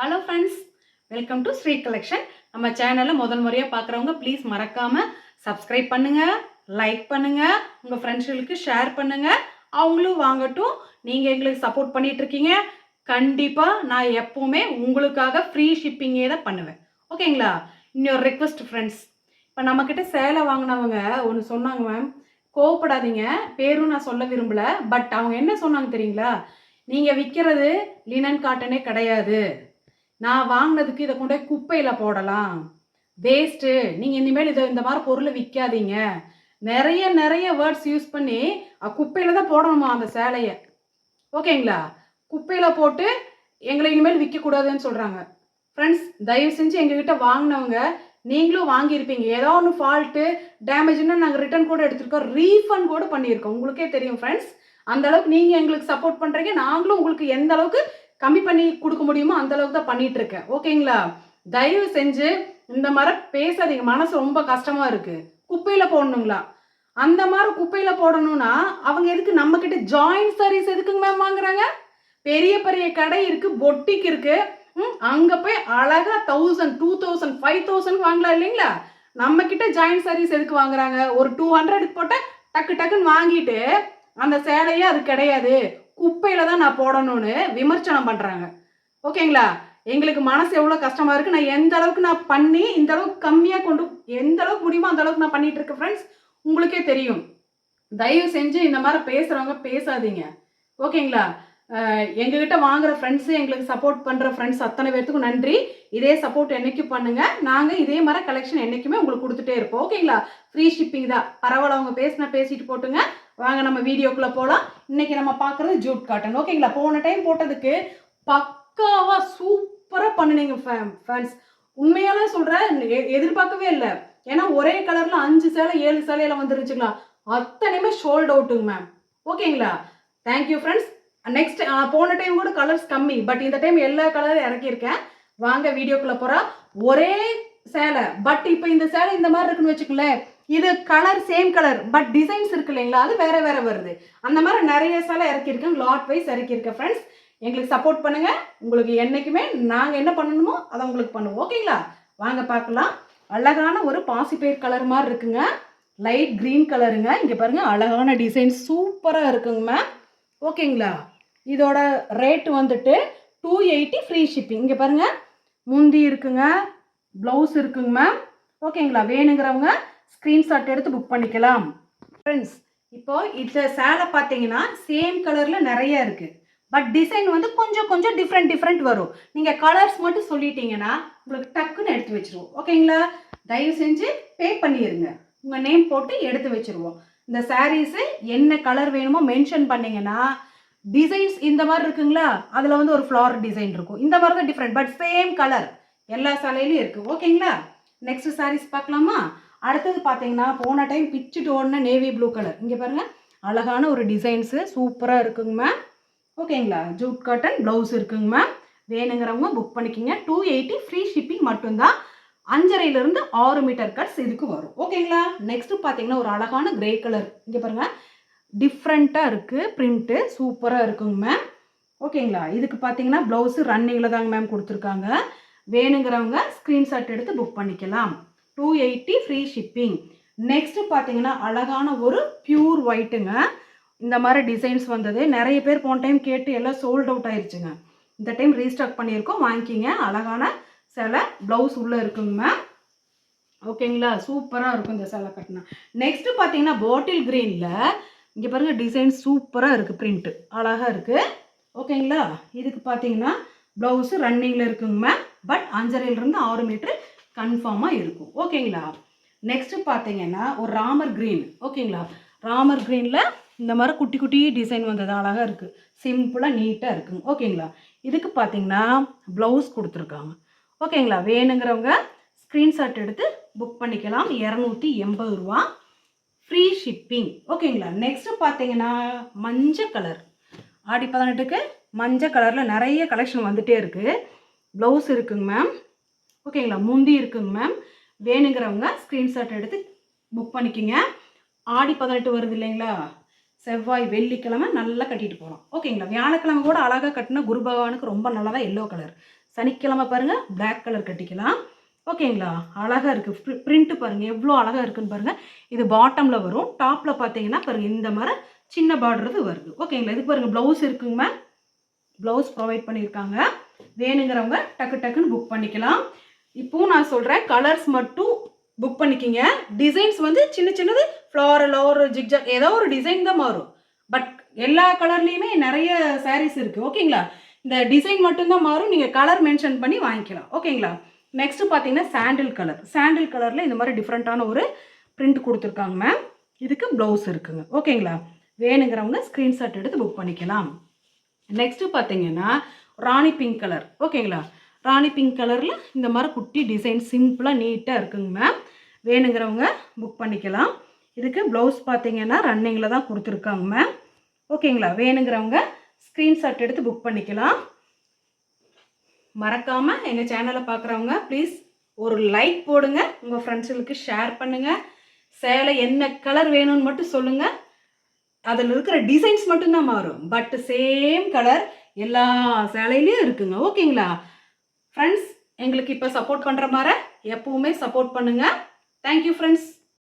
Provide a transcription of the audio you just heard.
Hello friends, welcome to Sri collection. நம்ம சேனலை முதல் முறையாக பார்க்குறவங்க ப்ளீஸ் மறக்காமல் சப்ஸ்கிரைப் பண்ணுங்கள், லைக் பண்ணுங்கள், உங்கள் ஃப்ரெண்ட்ஸுகளுக்கு ஷேர் பண்ணுங்கள். அவங்களும் வாங்கட்டும். நீங்கள் எங்களுக்கு சப்போர்ட் பண்ணிகிட்ருக்கீங்க. கண்டிப்பாக நான் எப்போவுமே உங்களுக்காக ஃப்ரீ ஷிப்பிங்கே தான் பண்ணுவேன். ஓகேங்களா? இன்னொரு ரெக்வஸ்ட் ஃப்ரெண்ட்ஸ், இப்போ நம்மக்கிட்ட சேலை வாங்கினவங்க ஒன்று சொன்னாங்க மேம். கோவப்படாதீங்க, பேரும் நான் சொல்ல விரும்பலை. பட் அவங்க என்ன சொன்னாங்க தெரியுங்களா? நீங்கள் விற்கிறது லினன் காட்டனே கிடையாது, நான் வாங்கினதுக்கு இதை கொண்டு போய் குப்பையில் போடலாம், வேஸ்ட்டு, நீங்கள் இனிமேல் இந்த மாதிரி பொருளை விற்காதீங்க, நிறைய வேர்ட்ஸ் யூஸ் பண்ணி குப்பையில் தான் போடணுமா அந்த சேலையை. ஓகேங்களா? குப்பையில் போட்டு எங்களை இனிமேல் விற்கக்கூடாதுன்னு சொல்கிறாங்க. ஃப்ரெண்ட்ஸ், தயவு செஞ்சு எங்ககிட்ட வாங்கினவங்க நீங்களும் வாங்கியிருப்பீங்க. ஏதோ ஒன்று ஃபால்ட்டு டேமேஜ்னா நாங்கள் ரிட்டர்ன் கூட எடுத்துருக்கோம், ரீஃபண்ட் கூட பண்ணியிருக்கோம். உங்களுக்கே தெரியும் ஃப்ரெண்ட்ஸ், அந்த அளவுக்கு நீங்கள் எங்களுக்கு சப்போர்ட் பண்ணுறீங்க. நாங்களும் உங்களுக்கு எந்த அளவுக்கு கம்மி பண்ணி கொடுக்க முடியுமோ அந்த அளவுக்கு தான் பண்ணிட்டு இருக்கேன். ஓகேங்களா? தயவு செஞ்சு இந்த மாதிரி பேசாதீங்க, மனசு ரொம்ப கஷ்டமா இருக்கு. குப்பையில போடணுங்களா? அந்த மாதிரி குப்பையில போடணும்னா அவங்க எதுக்கு நம்ம கிட்ட ஜாயின்ட் சாரீஸ் எதுக்குங்க மேம் வாங்குறாங்க? பெரிய பெரிய கடை இருக்கு, பொட்டிக் இருக்கு, அங்க போய் அழகா 1000, 2000, 5000 வாங்கலாம் இல்லைங்களா? நம்ம கிட்ட ஜாயின்ட் சாரீஸ் எதுக்கு வாங்குறாங்க? ஒரு 200 போட்ட டக்கு டக்குன்னு வாங்கிட்டு அந்த சேலையே அது கிடையாது, குப்பையில தான் நான் போடணும்னு விமர்சனம் பண்றாங்க. ஓகேங்களா? எங்களுக்கு மனசு எவ்வளவு கஷ்டமா இருக்கு. நான் எந்த அளவுக்கு நான் பண்ணி இந்த அளவுக்கு கம்மியா கொண்டு எந்த அளவுக்கு முடியுமோ அந்த அளவுக்கு நான் பண்ணிட்டு இருக்கேன் ஃப்ரெண்ட்ஸ். உங்களுக்கே தெரியும். தயவு செஞ்சு இந்த மாதிரி பேசுறவங்க பேசாதீங்க. ஓகேங்களா? எங்ககிட்ட வாங்குற ஃப்ரெண்ட்ஸு, எங்களுக்கு சப்போர்ட் பண்ணுற ஃப்ரெண்ட்ஸ் அத்தனை பேர்த்துக்கும் நன்றி. இதே சப்போர்ட் என்னைக்கும் பண்ணுங்க. நாங்கள் இதே மாதிரி கலெக்ஷன் என்றைக்குமே உங்களுக்கு கொடுத்துட்டே இருப்போம். ஓகேங்களா? ஃப்ரீ ஷிப்பிங் தான். பரவாயில்ல, அவங்க பேசிட்டு போட்டுங்க. வாங்க நம்ம வீடியோக்குள்ளே போகலாம். இன்னைக்கு நம்ம பார்க்குறது ஜூட் காட்டன். ஓகேங்களா? போன டைம் போட்டதுக்கு பக்காவாக சூப்பராக பண்ணினீங்க ஃபேன்ஸ். உண்மையால சொல்கிறேன், எதிர்பார்க்கவே இல்லை. ஏன்னா ஒரே கலரில் 5 சேலை 7 சேலையில் வந்துருச்சுங்களா, அத்தனையுமே ஷோல்ட் அவுட்டுங்க மேம். ஓகேங்களா? Thank you friends. நெக்ஸ்ட் போன டைம் கூட கலர்ஸ் கம்மி, பட் இந்த டைம் எல்லா கலரும் இறக்கியிருக்கேன். வாங்க வீடியோக்குள்ள போகிறோம். ஒரே சேலை, பட் இப்போ இந்த சேலை இந்த மாதிரி இருக்குன்னு வச்சுக்கலேன், இது colour same colour, but designs இருக்கு இல்லைங்களா, அது வேற வேற வருது. அந்த மாதிரி நிறைய சேலை இறக்கியிருக்கேன், லாட் வைஸ் இறக்கியிருக்கேன் ஃப்ரெண்ட்ஸ். எங்களுக்கு சப்போர்ட் பண்ணுங்க. உங்களுக்கு என்னைக்குமே நாங்கள் என்ன பண்ணணுமோ அதை உங்களுக்கு பண்ணுவோம். ஓகேங்களா? வாங்க பார்க்கலாம். அழகான ஒரு பாசிப்பயிர் கலர் மாதிரி இருக்குங்க, லைட் கிரீன் கலருங்க. இங்கே பாருங்க, அழகான டிசைன் சூப்பராக இருக்குங்க மேம். ஓகேங்களா? இதோட ரேட் வந்துட்டு 280 ஃப்ரீ ஷிப்பிங். இங்கே பாருங்க, முந்தி இருக்குங்க, ப்ளவுஸ் இருக்குங்க மேம். ஓகேங்களா? வேணுங்கிறவங்க ஸ்க்ரீன்ஷாட் எடுத்து புக் பண்ணிக்கலாம். ஃப்ரெண்ட்ஸ், இப்போ இந்த சேலை பார்த்தீங்கன்னா சேம் கலரில் நிறைய இருக்குது, பட் டிசைன் வந்து கொஞ்சம் டிஃப்ரெண்ட் வரும். நீங்கள் கலர்ஸ் மட்டும் சொல்லிட்டீங்கன்னா உங்களுக்கு டக்குன்னு எடுத்து வச்சுருவோம். ஓகேங்களா? தயவு செஞ்சு பே பண்ணிடுங்க, உங்கள் நேம் போட்டு எடுத்து வச்சுருவோம். இந்த சாரீஸு என்ன கலர் வேணுமோ மென்ஷன் பண்ணிங்கன்னா, டிசைன்ஸ் இந்த மாதிரி இருக்குங்களா, அதில் வந்து ஒரு ஃப்ளார் டிசைன் இருக்கும், இந்த மாதிரி தான் டிஃப்ரெண்ட், பட் சேம் கலர் எல்லா சேலையிலையும் இருக்குது. ஓகேங்களா? நெக்ஸ்ட் சாரீஸ் பார்க்கலாமா? அடுத்தது பார்த்தீங்கன்னா, போன டைம் பிச்சுட்டு ஓடின நேவி ப்ளூ கலர். இங்கே பாருங்கள், அழகான ஒரு டிசைன்ஸு சூப்பராக இருக்குங்க மேம். ஓகேங்களா? ஜூட் காட்டன் ப்ளவுஸ் இருக்குங்க மேம். வேணுங்கிறவங்க புக் பண்ணிக்கிங்க. 280 ஃப்ரீ ஷிப்பிங் மட்டும்தான். 5.5 to 6 மீட்டர் கட்ஸ் இதுக்கு வரும். ஓகேங்களா? நெக்ஸ்ட் பார்த்தீங்கன்னா, ஒரு அழகான கிரே கலர். இங்கே பாருங்கள், டிஃப்ரெண்ட்டாக இருக்குது, பிரிண்ட்டு சூப்பராக இருக்குங்க மேம். ஓகேங்களா? இதுக்கு பார்த்தீங்கன்னா ப்ளவுஸு ரன்னிங்கில் தாங்க மேம் கொடுத்துருக்காங்க. வேணுங்கிறவங்க ஸ்க்ரீன்ஷாட் எடுத்து புக் பண்ணிக்கலாம். 280 ஃப்ரீ ஷிப்பிங். நெக்ஸ்ட்டு பார்த்தீங்கன்னா, அழகான ஒரு பியூர் ஒயிட்டுங்க. இந்த மாதிரி டிசைன்ஸ் வந்தது, நிறைய பேர் போன டைம் கேட்டு எல்லாம் சோல்ட் அவுட் ஆயிடுச்சுங்க. இந்த டைம் ரீஸ்டாக் பண்ணியிருக்கோம், வாங்கிக்கிங்க. அழகான சேலை, ப்ளவுஸ் உள்ளே இருக்குங்க மேம். ஓகேங்களா? சூப்பராக இருக்கும் இந்த சேலை கட்டினா. நெக்ஸ்ட்டு பார்த்தீங்கன்னா, பாட்டில் க்ரீனில் இங்கே பாருங்கள், டிசைன் சூப்பராக இருக்குது, பிரிண்ட்டு அழகாக இருக்குது. ஓகேங்களா? இதுக்கு பார்த்தீங்கன்னா ப்ளவுஸு ரன்னிங்கில் இருக்குங்க மேம், பட் 5.5 to 6 மீட்டர் கன்ஃபார்மாக இருக்கும். ஓகேங்களா? நெக்ஸ்ட்டு பார்த்தீங்கன்னா, ஒரு ராமர் க்ரீன். ஓகேங்களா? ராமர் க்ரீனில் இந்த மாதிரி குட்டி டிசைன் வந்தது, அழகாக இருக்குது, சிம்பிளாக நீட்டாக இருக்குங்க. ஓகேங்களா? இதுக்கு பார்த்தீங்கன்னா ப்ளவுஸ் கொடுத்துருக்காங்க. ஓகேங்களா? வேணுங்கிறவங்க ஸ்க்ரீன்ஷாட் எடுத்து புக் பண்ணிக்கலாம். 280 ரூபா ஃப்ரீ ஷிப்பிங். ஓகேங்களா? நெக்ஸ்ட்டு பார்த்தீங்கன்னா, மஞ்சள் கலர். ஆடி 18க்கு மஞ்சள் கலரில் நிறைய கலெக்ஷன் வந்துகிட்டே இருக்குது. ப்ளவுஸ் இருக்குங்க மேம். ஓகேங்களா? முந்தி இருக்குங்க மேம். வேணுங்கிறவங்க ஸ்க்ரீன்ஷாட் எடுத்து புக் பண்ணிக்கிங்க. ஆடி 18 வருது இல்லைங்களா, செவ்வாய் வெள்ளிக்கிழமை நல்லா கட்டிட்டு போகலாம். ஓகேங்களா? வியாழக்கிழமை கூட அழகாக கட்டினா குரு பகவானுக்கு ரொம்ப நல்லதாக எல்லோ கலர் சனிக்கிழமை பாருங்கள் பிளாக் கலர் கட்டிக்கலாம். ஓகேங்களா, அழகாக இருக்குது. பிரிண்ட்டு பாருங்கள் எவ்வளோ அழகாக இருக்குன்னு பாருங்கள். இது பாட்டமில் வரும். டாப்பில் பார்த்தீங்கன்னா பாருங்கள் இந்த மாதிரி சின்ன பார்டர் வருது. ஓகேங்களா, இதுக்கு பாருங்கள் ப்ளவுஸ் இருக்குங்க. ப்ளவுஸ் ப்ரொவைட் பண்ணியிருக்காங்க. வேணுங்கிறவங்க டக்கு டக்குன்னு புக் பண்ணிக்கலாம். இப்போவும் நான் சொல்கிறேன், கலர்ஸ் மட்டும் புக் பண்ணிக்கிங்க. டிசைன்ஸ் வந்து சின்ன சின்னது ஃப்ளாரல் ஒரு ஜிக்ஜாக் ஏதோ ஒரு டிசைன் தான் மாறும். பட் எல்லா கலர்லேயுமே நிறைய சாரீஸ் இருக்குது. ஓகேங்களா, இந்த டிசைன் மட்டும்தான் மாறும். நீங்கள் கலர் மென்ஷன் பண்ணி வாங்கிக்கலாம். ஓகேங்களா, நெக்ஸ்ட்டு பார்த்தீங்கன்னா சாண்டில் கலர். சாண்டில் கலரில் இந்த மாதிரி டிஃப்ரெண்ட்டான ஒரு பிரிண்ட் கொடுத்துருக்காங்க மேம். இதுக்கு ப்ளவுஸ் இருக்குங்க. ஓகேங்களா, வேணுங்கிறவங்க ஸ்க்ரீன்ஷாட் எடுத்து புக் பண்ணிக்கலாம். நெக்ஸ்ட்டு பார்த்தீங்கன்னா ராணி பிங்க் கலர். ஓகேங்களா, ராணி பிங்க் கலரில் இந்த மாதிரி குட்டி டிசைன் சிம்பிளாக நீட்டாக இருக்குங்க மேம். வேணுங்கிறவங்க புக் பண்ணிக்கலாம். இதுக்கு ப்ளவுஸ் பார்த்தீங்கன்னா ரன்னிங்கில் தான் கொடுத்துருக்காங்க மேம். ஓகேங்களா, வேணுங்கிறவங்க ஸ்க்ரீன்ஷாட் எடுத்து புக் பண்ணிக்கலாம். மறக்காமல் எங்கள் சேனலை பார்க்குறவங்க ப்ளீஸ் ஒரு லைக் போடுங்க, உங்கள் ஃப்ரெண்ட்ஸுகளுக்கு ஷேர் பண்ணுங்கள். சேலை என்ன கலர் வேணும்னு மட்டும் சொல்லுங்கள். அதில் இருக்கிற டிசைன்ஸ் மட்டும்தான் மாறும். பட் சேம் கலர் எல்லா சேலையிலையும் இருக்குங்க. ஓகேங்களா ஃப்ரெண்ட்ஸ், எங்களுக்கு இப்போ சப்போர்ட் பண்ணுற மாதிரி எப்பவுமே சப்போர்ட் பண்ணுங்கள். Thank you friends.